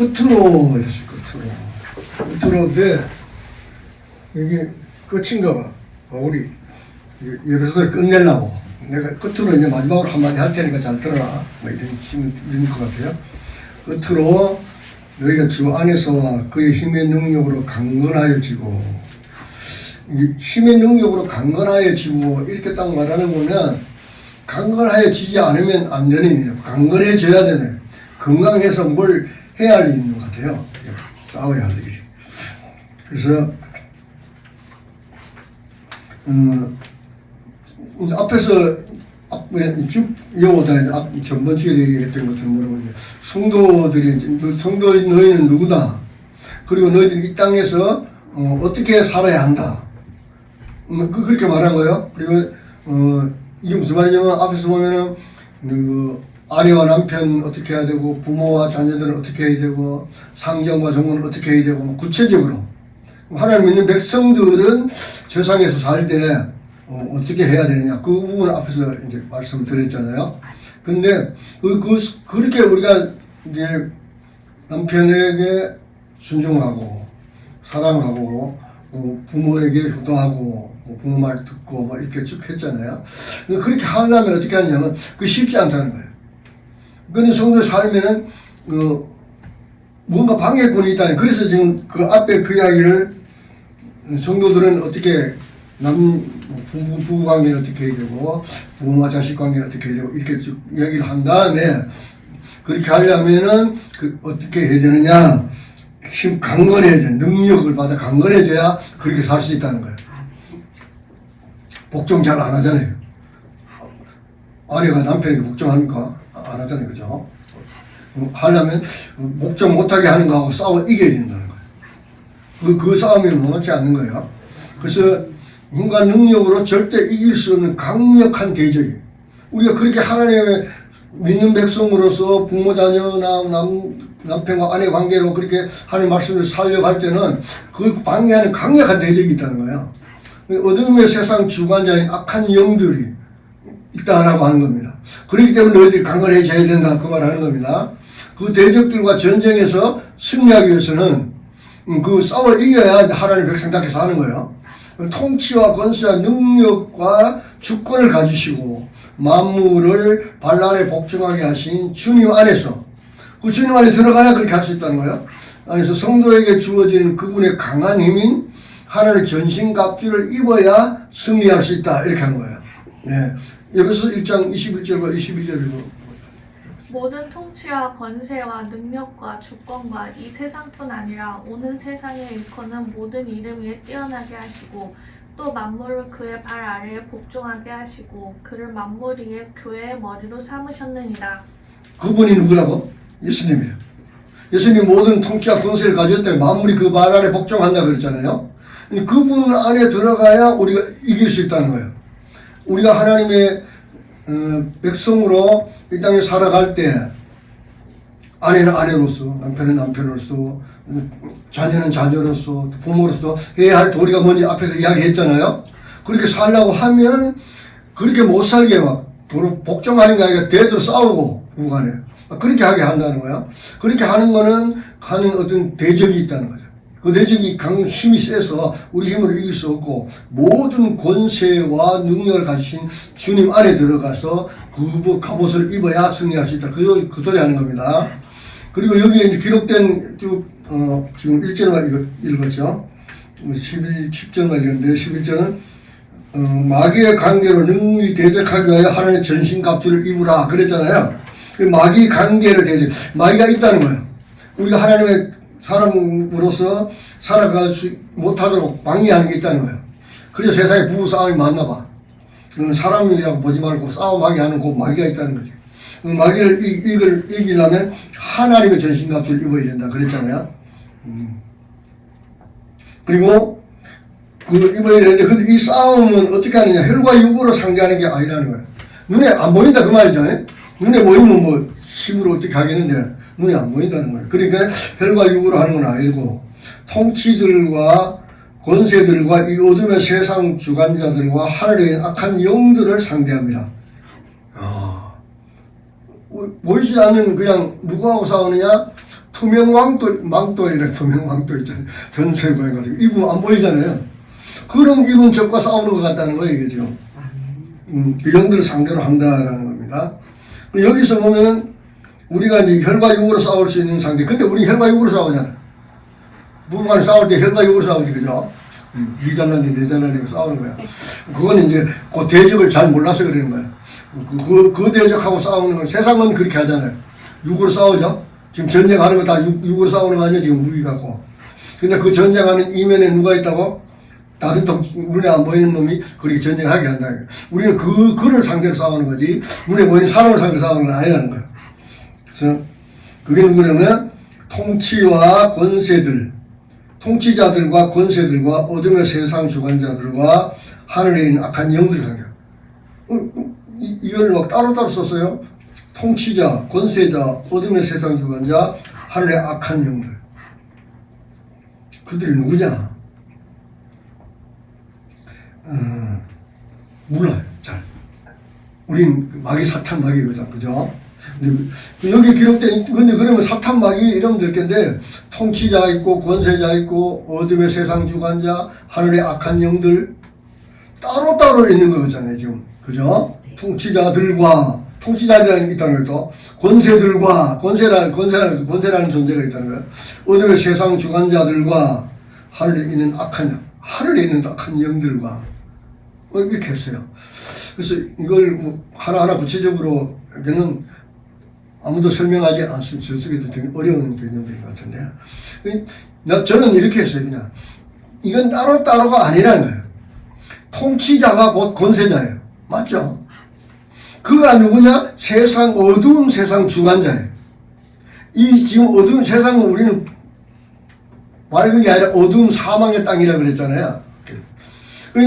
끝으로 이랬어요. 끝으로인데 이게 끝인가 봐. 우리 여기서 끝내려고 내가 끝으로 이제 마지막으로 한마디 할 테니까 잘 들어라. 뭐 이런 것 같아요. 끝으로 너희가 주 안에서와 그의 힘의 능력으로 강건하여지고, 힘의 능력으로 강건하여지고 이렇게 딱 말하는 거는 강건하여지지 않으면 안 되는 일이에요. 강건해져야 되네. 건강해서 뭘 해야 할 일이 있는 것 같아요. 싸워야 할 일이. 그래서 앞에서 쭉 이어오다 전번 주에 얘기했던 것처럼 뭐라고 성도들이 너희는 누구다. 그리고 너희들이 이 땅에서 어떻게 살아야 한다. 그렇게 말한 거예요. 그리고 이게 무슨 말이냐면 앞에서 보면은 아내와 남편 어떻게 해야 되고, 부모와 자녀들은 어떻게 해야 되고, 상정과 종은 어떻게 해야 되고, 구체적으로 하나님 믿는 백성들은 세상에서 살 때 어떻게 해야 되느냐, 그 부분을 앞에서 이제 말씀드렸잖아요. 근데 그렇게 우리가 이제 남편에게 순종하고 사랑하고 부모에게 효도하고 부모 말 듣고 막 이렇게 쭉 했잖아요. 그렇게 하려면 어떻게 하냐면 그 쉽지 않다는 거예요. 그런데 성도의 삶에는 뭔가 방해꾼이 있다는. 그래서 지금 그 앞에 그 이야기를 성도들은 어떻게 부부 관계는 어떻게 해야 되고 부모와 자식 관계는 어떻게 해야 되고 이렇게 쭉 이야기를 한 다음에 그렇게 하려면은 어떻게 해야 되느냐, 강건해야 돼. 능력을 받아 강건해져야 그렇게 살 수 있다는 거예요. 복종 잘 안 하잖아요. 아내가 남편에게 복종합니까? 안 하잖아요. 그죠? 하려면 복종 못하게 하는 거하고 싸워 이겨야 된다는 거예요. 그 싸움이 만만치 않는 거예요. 그래서 인간 능력으로 절대 이길 수 없는 강력한 대적이에요. 우리가 그렇게 하나님의 믿는 백성으로서 부모 자녀 남편과 아내 관계로 그렇게 하나님 말씀을 살려갈 때는 그 방해하는 강력한 대적이 있다는 거예요. 어둠의 세상 주관자인 악한 영들이 있다라고 하는 겁니다. 그렇기 때문에 너희들이 강건해져야 된다, 그 말 하는 겁니다. 그 대적들과 전쟁에서 승리하기 위해서는 그 싸워 이겨야 하나님 백성답게 사는 거예요. 통치와 권세와 능력과 주권을 가지시고 만물을 발 아래 복종하게 하신 주님 안에서, 그 주님 안에 들어가야 그렇게 할 수 있다는 거예요. 그래서 성도에게 주어지는 그분의 강한 힘인 하나님의 전신갑주를 입어야 승리할 수 있다, 이렇게 하는 거예요. 네. 여기서 1장 21절과 22절이고 모든 통치와 권세와 능력과 주권과 이 세상뿐 아니라 오는 세상에 일컫는 모든 이름 위에 뛰어나게 하시고 또 만물을 그의 발 아래에 복종하게 하시고 그를 만물 위에 교회의 머리로 삼으셨느니라. 그분이 누구라고? 예수님이에요. 예수님 모든 통치와 권세를 가졌다가 만물이 그 발 아래 복종한다 그랬잖아요. 그분 안에 들어가야 우리가 이길 수 있다는 거예요. 우리가 하나님의 백성으로 이 땅에 살아갈 때 아내는 아내로서, 남편은 남편으로서, 자녀는 자녀로서, 부모로서 해야 할 도리가 뭔지 앞에서 이야기했잖아요. 그렇게 살려고 하면 그렇게 못 살게 막 복종하는 게 아니라 대조 싸우고 부부간에 그렇게 하게 한다는 거야. 그렇게 하는 거는 하는 어떤 대적이 있다는 거죠. 그 대적이 힘이 세서 우리 힘으로 이길 수 없고 모든 권세와 능력을 가지신 주님 안에 들어가서 그 갑옷을 입어야 승리할 수 있다. 그 소리 하는 겁니다. 그리고 여기에 이제 기록된 지금 1절만 읽었죠. 10절만 읽었는데 11절은 마귀의 관계로 능히 대적하기 위하여 하나님의 전신갑주를 입으라 그랬잖아요. 마귀 관계를 마귀가 있다는 거예요. 우리가 하나님의 사람으로서 살아갈 수 못하도록 방해하는 게 있다는 거예요. 그래서 세상에 부부싸움이 많나 봐. 사람이라고 보지 말고 싸움하게 하는 그 마귀가 있다는 거지. 마귀를 이기려면 하나님의 전신갑주를 입어야 된다 그랬잖아요. 그리고 그 입어야 되는데 근데 이 싸움은 어떻게 하느냐, 혈과 육으로 상대하는 게 아니라는 거예요. 눈에 안 보인다 그 말이죠. 눈에 보이면 뭐 힘으로 어떻게 하겠는데 눈이 안 보인다는 거예요. 그러니까 혈과 육으로 하는 건 아니고 통치들과 권세들과 이 어둠의 세상 주관자들과 하늘의 악한 영들을 상대합니다. 보이지 않는 그냥 누구하고 싸우느냐? 투명망토, 망토이래, 투명망토 있잖아요. 전세고에 가지고. 입은 안 보이잖아요. 그런 입은 적과 싸우는 것 같다는 거예요, 이게 지금. 그 영들을 상대로 한다라는 겁니다. 여기서 보면은 우리가 이제 혈과 육으로 싸울 수 있는 상대. 근데 우리 혈과 육으로 싸우잖아. 부부간에 싸울 때 혈과 육으로 싸우지, 그죠? 니 잘난데 내 잘난데 싸우는 거야. 그거는 이제 그 대적을 잘 몰라서 그러는 거야. 그 대적하고 싸우는 건 세상은 그렇게 하잖아요. 육으로 싸우죠. 지금 전쟁하는 거 다 육으로 싸우는 거 아니야, 지금 무기 갖고. 근데 그 전쟁하는 이면에 누가 있다고? 다른 눈에 안 보이는 놈이 그렇게 전쟁하게 한다. 우리는 그를 상대로 싸우는 거지, 눈에 보이는 사람을 상대로 싸우는 건 아니라는 거야. 그래서 그게 누구냐면 통치와 권세들, 통치자들과 권세들과 어둠의 세상 주관자들과 하늘에 있는 악한 영들을 상대로. 이걸 막 따로따로 썼어요. 통치자, 권세자, 어둠의 세상 주관자, 하늘의 악한 영들. 그들이 누구냐? 몰라요, 잘. 우린 마귀, 사탄, 마귀거든, 그죠? 근데 여기 기록된, 근데 그러면 사탄, 마귀 이러면 될 텐데, 통치자 있고, 권세자 있고, 어둠의 세상 주관자, 하늘의 악한 영들, 따로따로 있는 거잖아요, 지금. 그죠? 통치자들과, 통치자들이 있다는 것도, 권세들과, 권세라는 존재가 있다는 거예요. 어둠의 세상 주관자들과, 하늘에 있는 하늘에 있는 악한 영들과, 이렇게 했어요. 그래서 이걸 뭐 하나하나 구체적으로, 여기는 아무도 설명하지 않습니다. 저 속에도 되게 어려운 개념들인 것 같은데. 저는 이렇게 했어요, 그냥. 이건 따로따로가 아니라는 거예요. 통치자가 곧 권세자예요. 맞죠? 그가 누구냐? 어두운 세상 주관자예요. 이 지금 어두운 세상은 우리는 맑은 게 아니라 어두운 사망의 땅이라 그랬잖아요.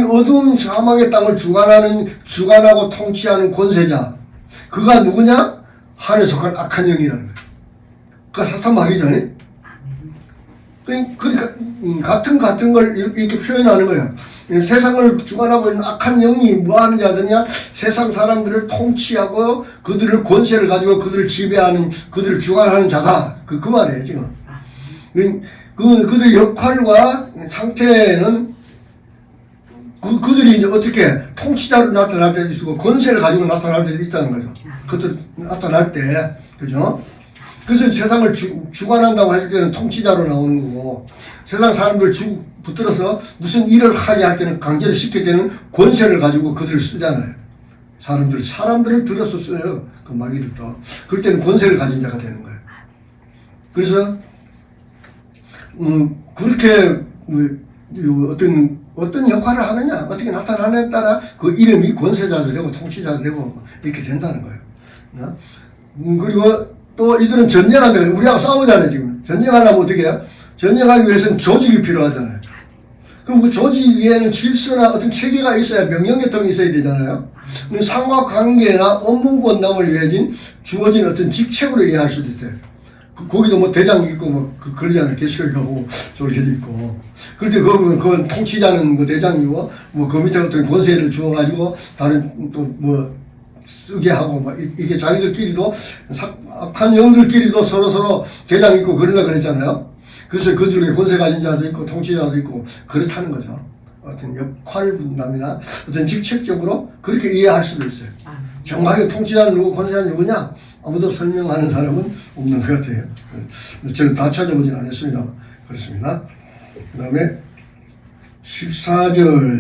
어두운 사망의 땅을 주관하고 통치하는 권세자. 그가 누구냐? 하늘에 속한 악한 영이라는 거예요. 그가 사탄 마귀죠. 그러니까 같은 걸 이렇게 표현하는 거예요. 세상을 주관하고 있는 악한 영이 뭐 하는 자들이냐? 세상 사람들을 통치하고 그들을 권세를 가지고 그들을 지배하는, 그들을 주관하는 자다. 그 말이에요, 지금. 그들의 역할과 상태는 그들이 이제 어떻게 통치자로 나타날 때도 있고 권세를 가지고 나타날 때도 있다는 거죠. 그들 나타날 때, 그죠? 그래서 세상을 주관한다고 할 때는 통치자로 나오는 거고, 세상 사람들 붙들어서 무슨 일을 하게 할 때는 강제로 시킬 때는 권세를 가지고 그들을 쓰잖아요. 사람들을 들어서 써요. 그 마귀들도. 그럴 때는 권세를 가진 자가 되는 거예요. 그래서 그렇게 어떤 역할을 하느냐, 어떻게 나타나느냐에 따라 그 이름이 권세자도 되고 통치자도 되고 이렇게 된다는 거예요. 그리고 또 이들은 전쟁한다. 우리하고 싸우잖아요, 지금. 전쟁하려면 어떻게 해요? 전쟁하기 위해서는 조직이 필요하잖아요. 그럼 그 조직 위에는 질서나 어떤 체계가 있어야, 명령계통이 있어야 되잖아요. 상호관계나 업무 분담을 위해 주어진 어떤 직책으로 이해할 수도 있어요. 거기도 뭐 대장이 있고, 뭐, 그러잖아요. 개수가 뭐, 저렇게도 있고. 그런데 그건 통치자는 뭐 대장이고, 뭐, 그 밑에 어떤 권세를 주어가지고, 다른 또 뭐, 쓰게 하고, 막, 이게 자기들끼리도, 악한 영들끼리도 서로 대장 있고, 그러다 그랬잖아요. 그래서 그 중에 권세 가진 자도 있고, 통치자도 있고, 그렇다는 거죠. 어떤 역할 분담이나 어떤 직책적으로 그렇게 이해할 수도 있어요. 정확하게 통치자는 누구, 권세자는 누구냐? 아무도 설명하는 사람은 없는 것 같아요. 저는 다 찾아보진 않았습니다. 그렇습니다. 그 다음에 14절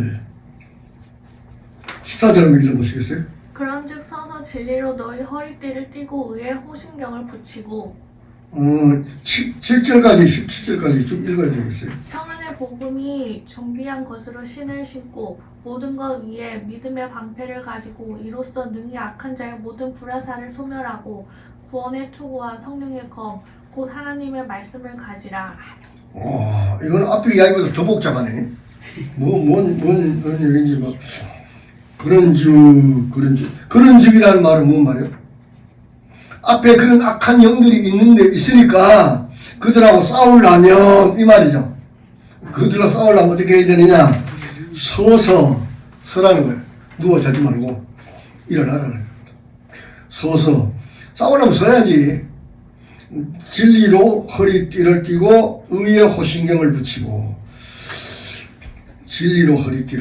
한번 읽어보시겠어요? 그런즉 서서 진리로 너희 허리띠를 띠고 의의 호심경을 붙이고 7절까지 17절까지 쭉 읽어야 되겠어요. 평안의 복음이 준비한 것으로 신을 신고 모든 것 위에 믿음의 방패를 가지고 이로써 능히 악한 자의 모든 불화살을 소멸하고 구원의 투구와 성령의 검 곧 하나님의 말씀을 가지라. 이건 앞에 이야기보다 더 복잡하네. 뭔 얘기인지 뭐. 그런즉이라는 말은 무슨 말이에요? 앞에 그런 악한 영들이 있으니까 그들하고 싸우려면 이 말이죠. 그들하고 싸우려면 어떻게 해야 되느냐? 서라는 거예요. 누워 자지 말고 일어나라는 거예요. 서서 싸우려면 서야지. 진리로 허리띠를 띠고 의에 호신경을 붙이고 진리로 허리띠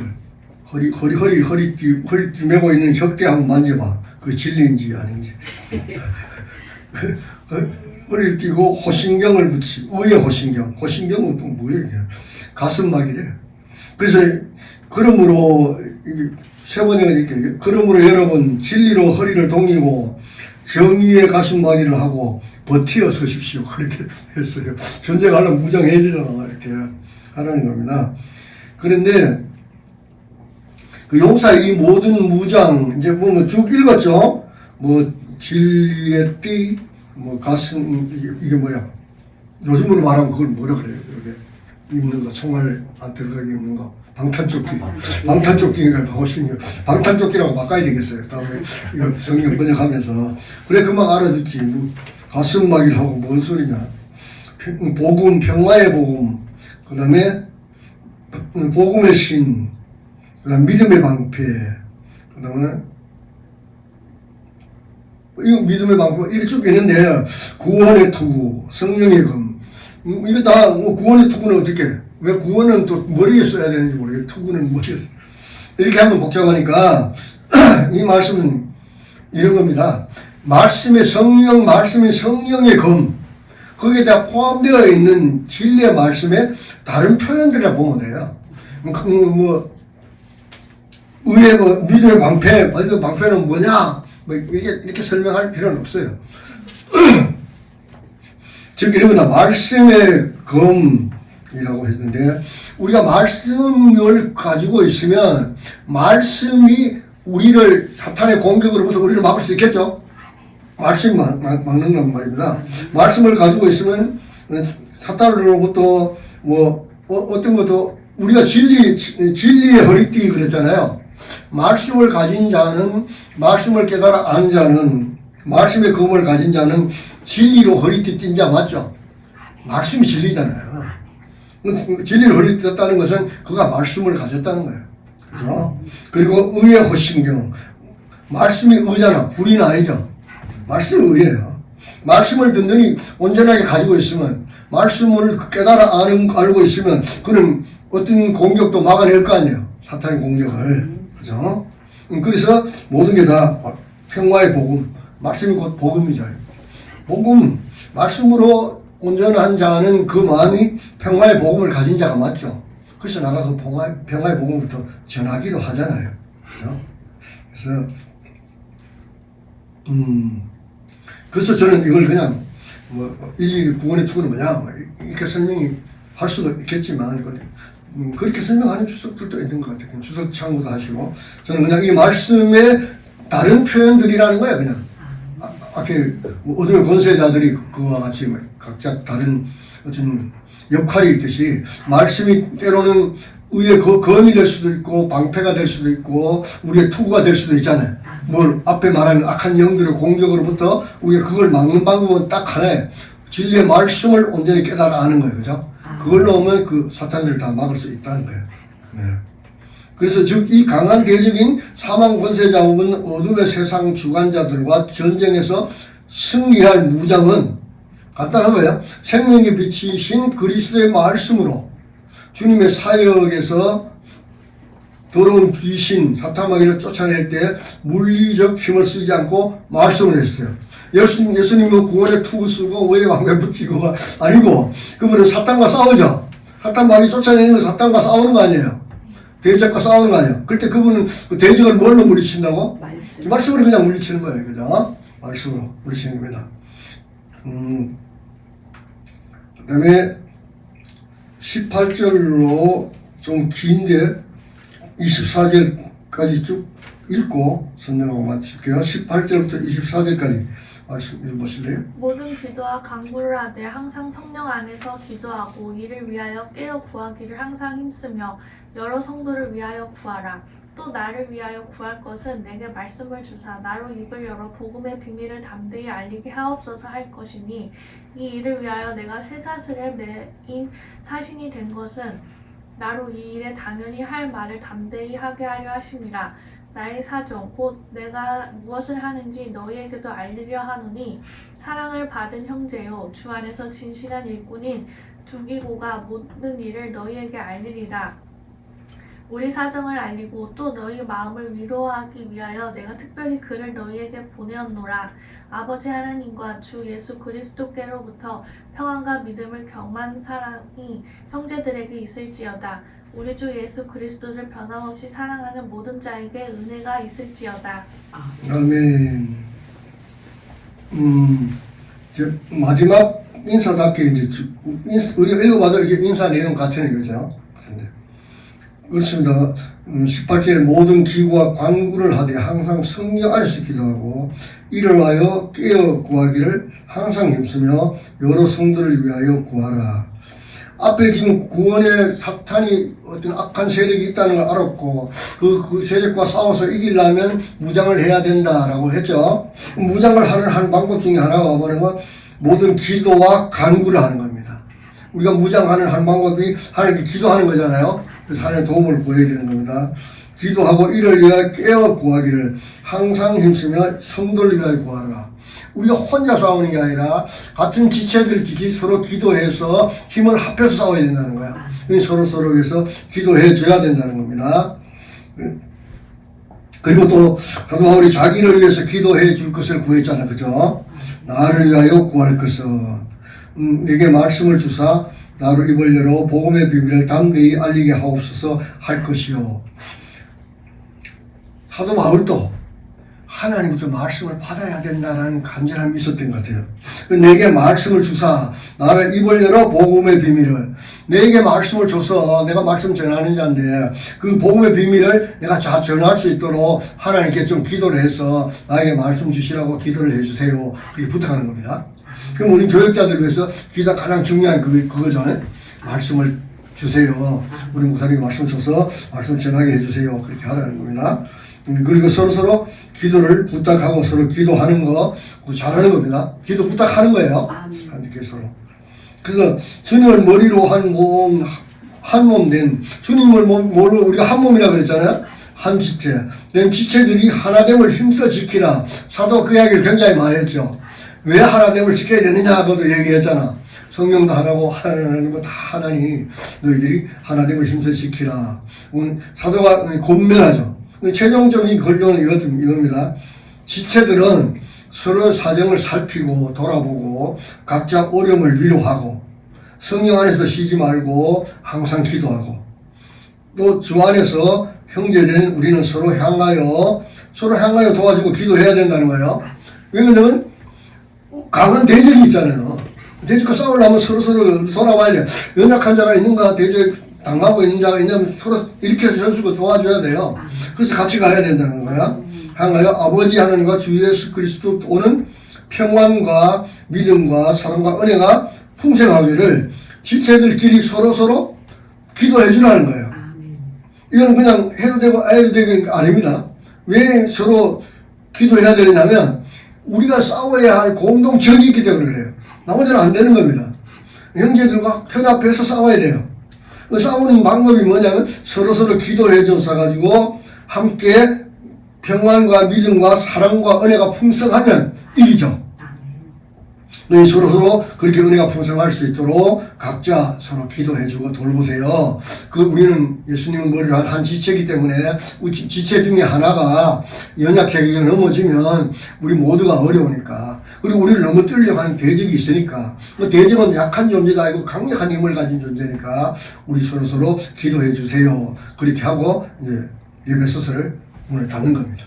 메고 있는 혁대 한번 만져봐. 그 진리인지 아닌지. 허리를 띠고 호신경을 붙이고 의에 호신경은 또 뭐예요? 가슴막이래. 그래서 그러므로 세 번째가 이렇게 그러므로 여러분 진리로 허리를 동이고 정의의 가슴막이를 하고 버티어 서십시오. 그렇게 했어요. 전쟁하려면 무장해야 되잖아. 이렇게 하라는 겁니다. 그런데 그 용사의 이 모든 무장 이제 뭐 쭉 읽었죠. 뭐 진리의 띠, 뭐 가슴 이게 뭐야? 요즘으로 말하면 그걸 뭐라 그래요? 이렇게 입는 거 총알 안 들어가게 입는 거. 방탄조끼가 바꾸시면 방탄조끼라고 바꿔야 되겠어요. 다음에 이거 성경 번역하면서 그래 그만 알아듣지. 뭐 가슴막이를 하고 뭔 소리냐. 복음, 평화의 복음, 그 다음에 복음의 신, 그 다음 믿음의 방패, 그 다음에 이거 믿음의 방패 이렇게 쭉 있는데 구원의 투구, 성령의 검 이거 다 뭐 구원의 투구는 어떻게 왜 구원은 또 머리에 써야 되는지 모르겠어요. 투구는 머리에 이렇게 하면 복잡하니까 이 말씀은 이런 겁니다. 말씀의 성령의 검 거기에 다 포함되어 있는 진리의 말씀에 다른 표현들이라 보면 돼요. 뭐 의의 믿음의 방패, 믿음의 방패는 뭐냐? 뭐 이렇게 설명할 필요는 없어요. 즉 이러면 말씀의 검이라고 했는데 우리가 말씀을 가지고 있으면 말씀이 우리를 사탄의 공격으로부터 우리를 막을 수 있겠죠. 말씀이 막는단 말입니다. 말씀을 가지고 있으면 사탄으로부터 뭐 어떤 것도 우리가 진리의 허리띠 그랬잖아요. 말씀을 가진 자는 말씀을 깨달아 안 자는 말씀의 검을 가진 자는 진리로 허리띠 띈 자 맞죠? 말씀이 진리잖아요. 진리를 허리띠 떴다는 것은 그가 말씀을 가졌다는 거예요. 그죠? 그리고 의의 호신경 말씀이 의잖아. 불의는 아니죠. 말씀이 의예요. 말씀을 든든히 온전하게 가지고 있으면 말씀을 깨달아 알고 있으면 그는 어떤 공격도 막아낼 거 아니에요. 사탄의 공격을. 그죠? 그래서 모든 게 다 평화의 복음. 말씀이 곧 복음이죠. 복음. 말씀으로 온전한 자는 그만이 평화의 복음을 가진 자가 맞죠. 그래서 나가 그 평화의 복음부터 전하기도 하잖아요. 그죠? 그래서 저는 이걸 그냥 뭐 일일이 구원의 투구는 뭐냐 뭐 이렇게 설명이 할 수도 있겠지만 그렇게 설명하는 주석들도 있는 것 같아요. 주석 참고도 하시고 저는 그냥 이 말씀의 다른 표현들이라는 거예요. 그냥 아까 어떤 권세자들이 그와 같이 각자 다른 어떤 역할이 있듯이 말씀이 때로는 의의 검이 될 수도 있고 방패가 될 수도 있고 우리의 투구가 될 수도 있잖아요. 뭘 앞에 말하는 악한 영들의 공격으로부터 우리가 그걸 막는 방법은 딱 하나예요. 진리의 말씀을 온전히 깨달아 아는 거예요. 그죠? 그걸로 오면 그 사탄들을 다 막을 수 있다는 거예요. 네. 그래서 즉 이 강한 대적인 사망 권세 자국은 어둠의 세상 주관자들과 전쟁에서 승리할 무장은 간단한 거예요. 생명의 빛이신 그리스도의 말씀으로 주님의 사역에서 더러운 귀신, 사탄마귀를 쫓아낼 때 물리적 힘을 쓰지 않고 말씀을 했어요. 예수님이 구원의 투구 쓰고 의의 방패 붙이고가 아니고 그분은 사탄과 싸우죠. 사탄마귀 쫓아내는 건 사탄과 싸우는 거 아니에요. 대적과 싸우는 거 아니에요. 그때 그분은 그 대적을 뭘로 물리친다고? 말씀으로 그냥 물리치는 거예요. 그죠? 말씀으로 물리치는 겁니다. 그 다음에 18절로 좀 긴데 24절까지 쭉 읽고 설명하고 마칠게요. 18절부터 24절까지 말씀 읽어보실래요? 모든 기도와 간구를 하되 항상 성령 안에서 기도하고 이를 위하여 깨어 구하기를 항상 힘쓰며 여러 성도를 위하여 구하라. 또 나를 위하여 구할 것은 내게 말씀을 주사 나로 입을 열어 복음의 비밀을 담대히 알리게 하옵소서 할 것이니 이 일을 위하여 내가 쇠사슬에 매인 사신이 된 것은 나로 이 일에 당연히 할 말을 담대히 하게 하려 하심이라. 나의 사정 곧 내가 무엇을 하는지 너희에게도 알리려 하노니 사랑을 받은 형제요 주 안에서 진실한 일꾼인 두기고가 모든 일을 너희에게 알리리라. 우리 사정을 알리고 또 너희 마음을 위로하기 위하여 내가 특별히 그를 너희에게 보내었노라. 아버지 하나님과 주 예수 그리스도께로부터 평안과 믿음을 경만 사랑이 형제들에게 있을지어다. 우리 주 예수 그리스도를 변함없이 사랑하는 모든 자에게 은혜가 있을지어다. 아멘. 이제 마지막 인사답게 이제 우리가 읽어봐도 이게 인사 내용 같은 거죠. 그렇습니다. 18절에 모든 기구와 관구를 하되 항상 성령 안에서 기도하고 이를 위하여 깨어 구하기를 항상 힘쓰며 여러 성도를 위하여 구하라. 앞에 지금 구원의 사탄이 어떤 악한 세력이 있다는 걸 알았고 그 세력과 싸워서 이기려면 무장을 해야 된다라고 했죠. 무장을 하는 방법 중에 하나가 뭐냐면 모든 기도와 간구를 하는 겁니다. 우리가 무장하는 한 방법이 하나님께 기도하는 거잖아요. 그래서 하나님의 도움을 구해야 되는 겁니다. 기도하고 이를 위하여 깨어 구하기를 항상 힘쓰며 성도를 위하여 구하라. 우리가 혼자 싸우는 게 아니라 같은 지체들끼리 서로 기도해서 힘을 합해서 싸워야 된다는 거야. 서로 위해서 기도해 줘야 된다는 겁니다. 그리고 또 사도 바울이 자기를 위해서 기도해 줄 것을 구했잖아, 그죠? 나를 위하여 구할 것을 내게 말씀을 주사 나로 입을 열어 복음의 비밀을 담대히 알리게 하옵소서 할 것이요. 사도 바울도 하나님부터 말씀을 받아야 된다는 간절함이 있었던 것 같아요. 내게 말씀을 주사 나를 입을 열어 복음의 비밀을 내게 말씀을 줘서 내가 말씀 전하는 자인데 그 복음의 비밀을 내가 잘 전할 수 있도록 하나님께 좀 기도를 해서 나에게 말씀 주시라고 기도를 해주세요. 그렇게 부탁하는 겁니다. 그럼 우리 교육자들 위해서 기도가 가장 중요한 그거죠. 말씀을 주세요. 우리 목사님이 말씀을 줘서 말씀을 전하게 해주세요. 그렇게 하라는 겁니다. 그리고 서로 기도를 부탁하고 서로 기도하는 거 잘하는 겁니다. 기도 부탁하는 거예요. 하나님께 서로. 그래서 주님을 머리로 한 몸 된 주님을 머리로 우리가 한 몸이라 그랬잖아요. 한 지체. 된 지체들이 하나됨을 힘써 지키라. 사도 그 이야기를 굉장히 많이 했죠. 왜 하나됨을 지켜야 되느냐 그것도 얘기했잖아. 성령도 하나고 하나님 거 다 하나니 너희들이 하나됨을 힘써 지키라. 사도가 권면하죠. 최종적인 결론은 이겁니다. 지체들은 서로 사정을 살피고 돌아보고 각자 어려움을 위로하고 성령 안에서 쉬지 말고 항상 기도하고 또 주 안에서 형제된 우리는 서로 향하여 도와주고 기도해야 된다는 거예요. 왜냐면 강한 대적이 있잖아요. 대적과 싸우려면 서로 돌아봐야 돼. 연약한 자가 있는가, 대적 당하고 있는 자가 있냐면 서로 일으켜서 전수고 도와줘야 돼요. 그래서 같이 가야 된다는 거야. 향하여 아버지 하나님과 주 예수 그리스도 오는 평안과 믿음과 사랑과 은혜가 풍성하기를 지체들끼리 서로 기도해 주라는 거예요. 이건 그냥 해도 되고 안 해도 되는 게 아닙니다. 왜 서로 기도해야 되느냐면 우리가 싸워야 할 공동적이 있기 때문에 그래요. 나머지는 안 되는 겁니다. 형제들과 현합해서 싸워야 돼요. 싸우는 방법이 뭐냐면 서로 기도해 줘서 가지고 함께 평안과 믿음과 사랑과 은혜가 풍성하면 이기죠. 너희 서로 그렇게 은혜가 풍성할 수 있도록 각자 서로 기도해주고 돌보세요. 우리는 예수님은 머리를 한 지체이기 때문에 지체 중에 하나가 연약하게 넘어지면 우리 모두가 어려우니까 그리고 우리를 너무 떨려고 하는 대적이 있으니까 대적은 약한 존재가 아니고 강력한 힘을 가진 존재니까 우리 서로 기도해 주세요. 그렇게 하고 이제 예배 소설을 문을 닫는 겁니다.